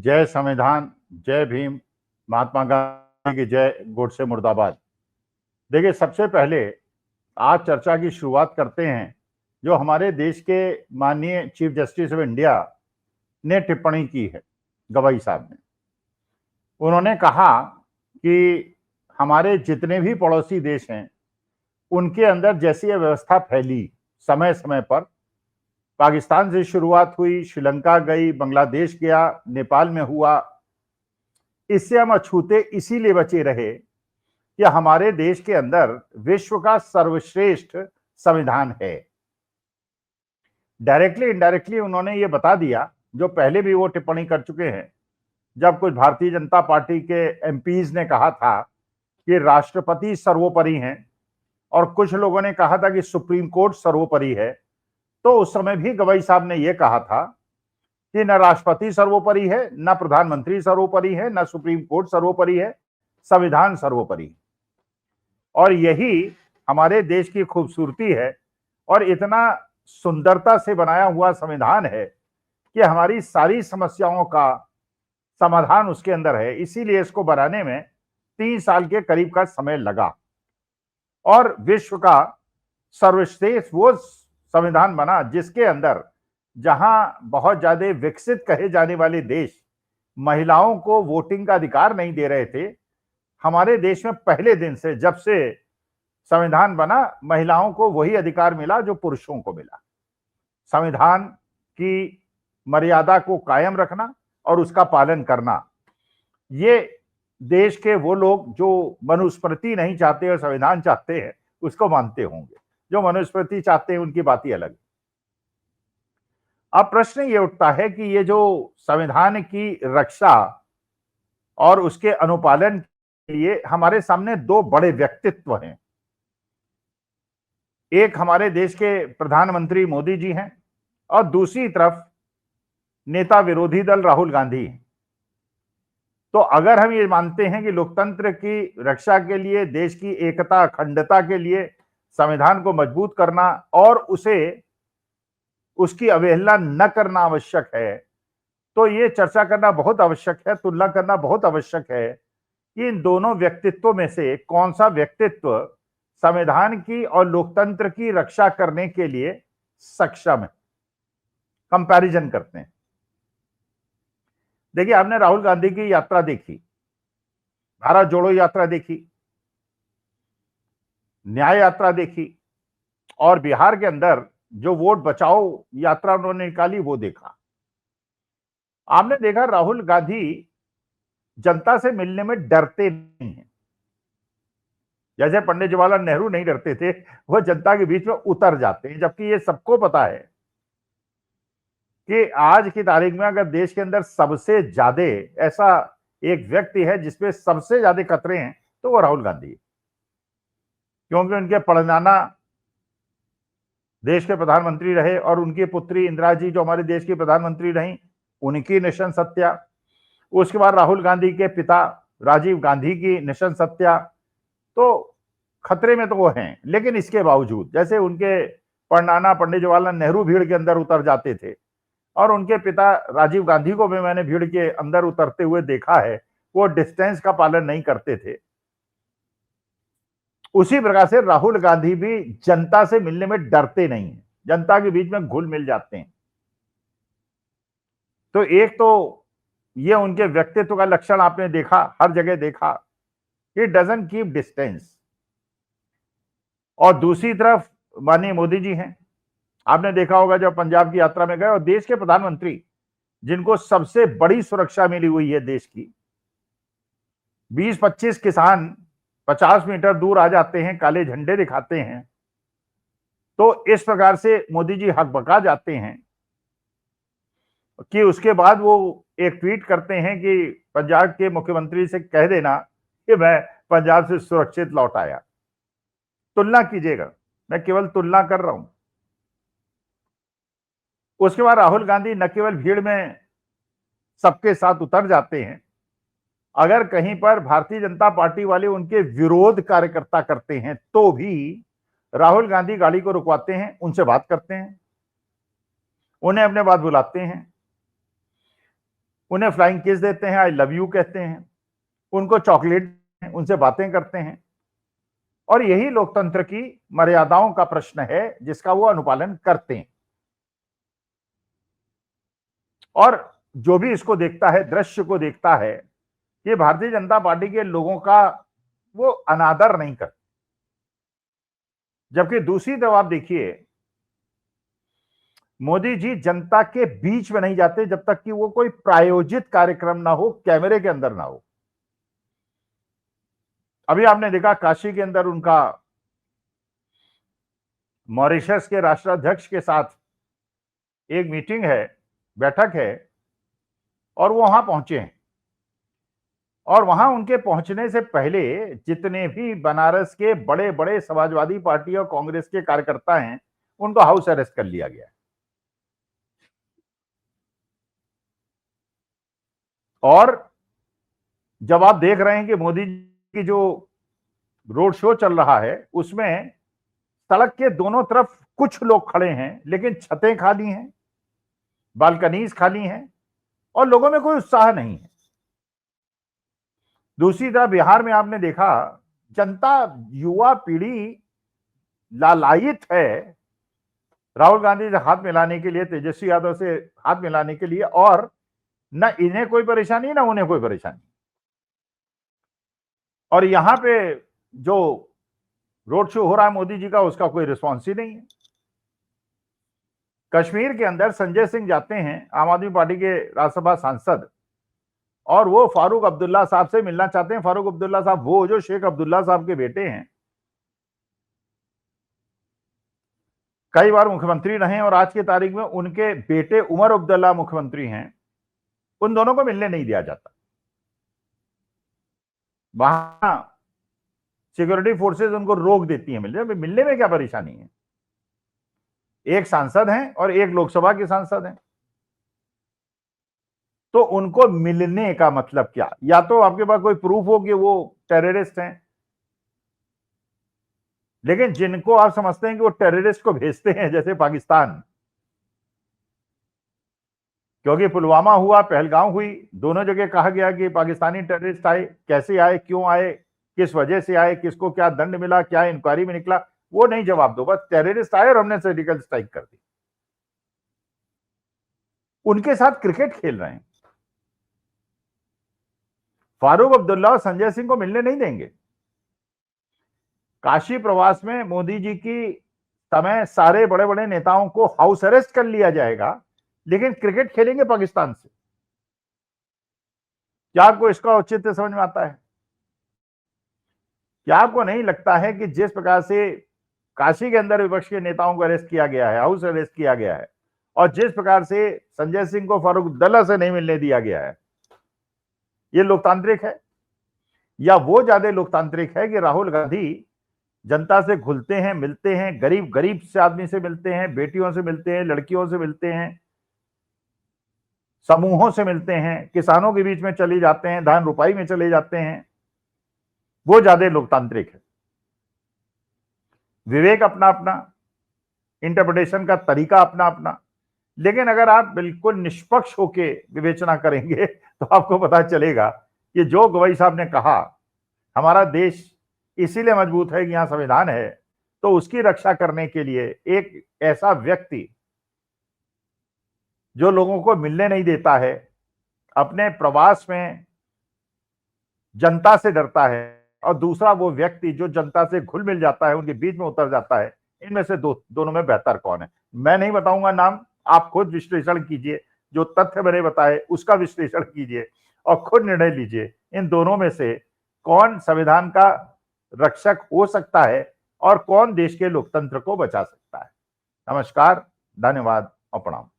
जय संविधान, जय भीम, महात्मा गांधी की जय, गोडसे मुर्दाबाद। देखिए, सबसे पहले आज चर्चा की शुरुआत करते हैं जो हमारे देश के माननीय चीफ जस्टिस ऑफ इंडिया ने टिप्पणी की है, गवाई साहब ने। उन्होंने कहा कि हमारे जितने भी पड़ोसी देश हैं उनके अंदर जैसी यह व्यवस्था फैली समय समय पर, पाकिस्तान से शुरुआत हुई, श्रीलंका गई, बांग्लादेश गया, नेपाल में हुआ, इससे हम अछूते इसीलिए बचे रहे कि हमारे देश के अंदर विश्व का सर्वश्रेष्ठ संविधान है। डायरेक्टली इनडायरेक्टली उन्होंने ये बता दिया, जो पहले भी वो टिप्पणी कर चुके हैं, जब कुछ भारतीय जनता पार्टी के एमपीज ने कहा था कि राष्ट्रपति सर्वोपरि हैं और कुछ लोगों ने कहा था कि सुप्रीम कोर्ट सर्वोपरि है, तो उस समय भी गवाई साहब ने यह कहा था कि न राष्ट्रपति सर्वोपरि है, न प्रधानमंत्री सर्वोपरि है, न सुप्रीम कोर्ट सर्वोपरि है, संविधान सर्वोपरि है। और यही हमारे देश की खूबसूरती है और इतना सुंदरता से बनाया हुआ संविधान है कि हमारी सारी समस्याओं का समाधान उसके अंदर है। इसीलिए इसको बनाने में 3 साल के करीब का समय लगा और विश्व का सर्वश्रेष्ठ वो संविधान बना जिसके अंदर, जहां बहुत ज्यादा विकसित कहे जाने वाले देश महिलाओं को वोटिंग का अधिकार नहीं दे रहे थे, हमारे देश में पहले दिन से, जब से संविधान बना, महिलाओं को वही अधिकार मिला जो पुरुषों को मिला। संविधान की मर्यादा को कायम रखना और उसका पालन करना, ये देश के वो लोग जो मनुस्मृति नहीं चाहते और संविधान चाहते हैं उसको मानते होंगे। जो मनुस्मृति चाहते हैं उनकी बात ही अलग। अब प्रश्न ये उठता है कि ये जो संविधान की रक्षा और उसके अनुपालन के लिए हमारे सामने 2 बड़े व्यक्तित्व हैं। एक हमारे देश के प्रधानमंत्री मोदी जी हैं और दूसरी तरफ नेता विरोधी दल राहुल गांधी हैं। तो अगर हम ये मानते हैं कि लोकतंत्र की रक्षा के लिए, देश की एकता अखंडता के लिए संविधान को मजबूत करना और उसकी अवहेलना न करना आवश्यक है, तो ये चर्चा करना बहुत आवश्यक है, तुलना करना बहुत आवश्यक है कि इन दोनों व्यक्तित्वों में से कौन सा व्यक्तित्व संविधान की और लोकतंत्र की रक्षा करने के लिए सक्षम है। कंपैरिजन करते हैं। देखिए, आपने राहुल गांधी की यात्रा देखी, भारत जोड़ो यात्रा देखी, न्याय यात्रा देखी, और बिहार के अंदर जो वोट बचाओ यात्रा उन्होंने निकाली वो देखा। आपने देखा राहुल गांधी जनता से मिलने में डरते नहीं हैं। जैसे पंडित जवाहरलाल नेहरू नहीं डरते थे, वह जनता के बीच में उतर जाते हैं। जबकि ये सबको पता है कि आज की तारीख में अगर देश के अंदर सबसे ज्यादा ऐसा एक व्यक्ति है जिसपे सबसे ज्यादा खतरे हैं तो वो राहुल गांधी है। क्योंकि उनके परनाना देश के प्रधानमंत्री रहे और उनकी पुत्री इंदिरा जी जो हमारे देश की प्रधानमंत्री रहीं, उनकी निशंस हत्या, उसके बाद राहुल गांधी के पिता राजीव गांधी की निशंस हत्या, तो खतरे में तो वो हैं। लेकिन इसके बावजूद, जैसे उनके परनाना पंडित जवाहरलाल नेहरू भीड़ के अंदर उतर जाते थे और उनके पिता राजीव गांधी को भी मैंने भीड़ के अंदर उतरते हुए देखा है, वो डिस्टेंस का पालन नहीं करते थे। उसी प्रकार से राहुल गांधी भी जनता से मिलने में डरते नहीं हैं, जनता के बीच में घुल मिल जाते हैं। तो एक तो ये उनके व्यक्तित्व का लक्षण आपने देखा, हर जगह देखा, ही डजंट कीप डिस्टेंस। और दूसरी तरफ माननीय मोदी जी हैं। आपने देखा होगा जब पंजाब की यात्रा में गए और देश के प्रधानमंत्री, जिनको सबसे बड़ी सुरक्षा मिली हुई है देश की, 20-25 किसान 50 मीटर दूर आ जाते हैं, काले झंडे दिखाते हैं, तो इस प्रकार से मोदी जी हकबका जाते हैं कि उसके बाद वो एक ट्वीट करते हैं कि पंजाब के मुख्यमंत्री से कह देना कि मैं पंजाब से सुरक्षित लौट आया। तुलना कीजिएगा, मैं केवल तुलना कर रहा हूं। उसके बाद राहुल गांधी न केवल भीड़ में सबके साथ उतर जाते हैं, अगर कहीं पर भारतीय जनता पार्टी वाले उनके विरोध कार्यकर्ता करते हैं तो भी राहुल गांधी गाड़ी को रुकवाते हैं, उनसे बात करते हैं, उन्हें अपने बात बुलाते हैं, उन्हें फ्लाइंग किस देते हैं, आई लव यू कहते हैं, उनको चॉकलेट, उनसे बातें करते हैं। और यही लोकतंत्र की मर्यादाओं का प्रश्न है जिसका वो अनुपालन करते हैं। और जो भी इसको देखता है, दृश्य को देखता है, ये भारतीय जनता पार्टी के लोगों का वो अनादर नहीं करते। जबकि दूसरी तरफ आप देखिए, मोदी जी जनता के बीच में नहीं जाते जब तक कि वो कोई प्रायोजित कार्यक्रम ना हो, कैमरे के अंदर ना हो। अभी आपने देखा काशी के अंदर उनका मॉरिशस के राष्ट्राध्यक्ष के साथ एक मीटिंग है, बैठक है, और वो वहां पहुंचे हैं। और वहां उनके पहुंचने से पहले जितने भी बनारस के बड़े बड़े समाजवादी पार्टी और कांग्रेस के कार्यकर्ता हैं, उनको हाउस अरेस्ट कर लिया गया है। और जब आप देख रहे हैं कि मोदी की जो रोड शो चल रहा है, उसमें सड़क के दोनों तरफ कुछ लोग खड़े हैं, लेकिन छतें खाली हैं, बालकनीज खाली हैं, और लोगों में कोई उत्साह नहीं है। दूसरी तरफ बिहार में आपने देखा, जनता, युवा पीढ़ी लालायित है राहुल गांधी से हाथ मिलाने के लिए, तेजस्वी यादव से हाथ मिलाने के लिए, और न इन्हें कोई परेशानी, ना उन्हें कोई परेशानी। और यहां पे जो रोड शो हो रहा है मोदी जी का, उसका कोई रिस्पॉन्स ही नहीं है। कश्मीर के अंदर संजय सिंह जाते हैं, आम आदमी पार्टी के राज्यसभा सांसद, और वो फारूक अब्दुल्ला साहब से मिलना चाहते हैं। फारूक अब्दुल्ला साहब वो जो शेख अब्दुल्ला साहब के बेटे हैं, कई बार मुख्यमंत्री रहे, और आज की तारीख में उनके बेटे उमर अब्दुल्ला मुख्यमंत्री हैं। उन दोनों को मिलने नहीं दिया जाता। वहां सिक्योरिटी फोर्सेस उनको रोक देती हैं मिलने में क्या परेशानी है? एक सांसद हैं और एक लोकसभा के सांसद हैं, तो उनको मिलने का मतलब क्या? या तो आपके पास कोई प्रूफ हो कि वो टेररिस्ट हैं, लेकिन जिनको आप समझते हैं कि वो टेररिस्ट को भेजते हैं, जैसे पाकिस्तान, क्योंकि पुलवामा हुआ, पहलगाम हुई, दोनों जगह कहा गया कि पाकिस्तानी टेररिस्ट आए, कैसे आए, क्यों आए, किस वजह से आए, किसको क्या दंड मिला, क्या इंक्वायरी में निकला, वो नहीं जवाब दो, बस टेररिस्ट आए और हमने सर्जिकल स्ट्राइक कर दी। उनके साथ क्रिकेट खेल रहे हैं। फारूक अब्दुल्ला और संजय सिंह को मिलने नहीं देंगे। काशी प्रवास में मोदी जी की समय सारे बड़े बड़े नेताओं को हाउस अरेस्ट कर लिया जाएगा, लेकिन क्रिकेट खेलेंगे पाकिस्तान से। क्या आपको इसका औचित्य समझ में आता है? क्या आपको नहीं लगता है कि जिस प्रकार से काशी के अंदर विपक्ष के नेताओं को अरेस्ट किया गया है, हाउस अरेस्ट किया गया है, और जिस प्रकार से संजय सिंह को फारूक अब्दुल्ला से नहीं मिलने दिया गया है, ये लोकतांत्रिक है? या वो ज्यादा लोकतांत्रिक है कि राहुल गांधी जनता से घुलते हैं, मिलते हैं, गरीब गरीब से आदमी से मिलते हैं, बेटियों से मिलते हैं, लड़कियों से मिलते हैं, समूहों से मिलते हैं, किसानों के बीच में चले जाते हैं, धान रुपाई में चले जाते हैं, वो ज्यादा लोकतांत्रिक है। विवेक अपना अपना, इंटरप्रिटेशन का तरीका अपना अपना, लेकिन अगर आप बिल्कुल निष्पक्ष होके विवेचना करेंगे तो आपको पता चलेगा कि जो गवई साहब ने कहा, हमारा देश इसीलिए मजबूत है कि यहां संविधान है, तो उसकी रक्षा करने के लिए एक ऐसा व्यक्ति जो लोगों को मिलने नहीं देता है, अपने प्रवास में जनता से डरता है, और दूसरा वो व्यक्ति जो जनता से घुल मिल जाता है, उनके बीच में उतर जाता है, इनमें से दोनों में बेहतर कौन है? मैं नहीं बताऊंगा नाम, आप खुद विश्लेषण कीजिए, जो तथ्य मैंने बताए उसका विश्लेषण कीजिए और खुद निर्णय लीजिए, इन दोनों में से कौन संविधान का रक्षक हो सकता है और कौन देश के लोकतंत्र को बचा सकता है। नमस्कार, धन्यवाद और प्रणाम।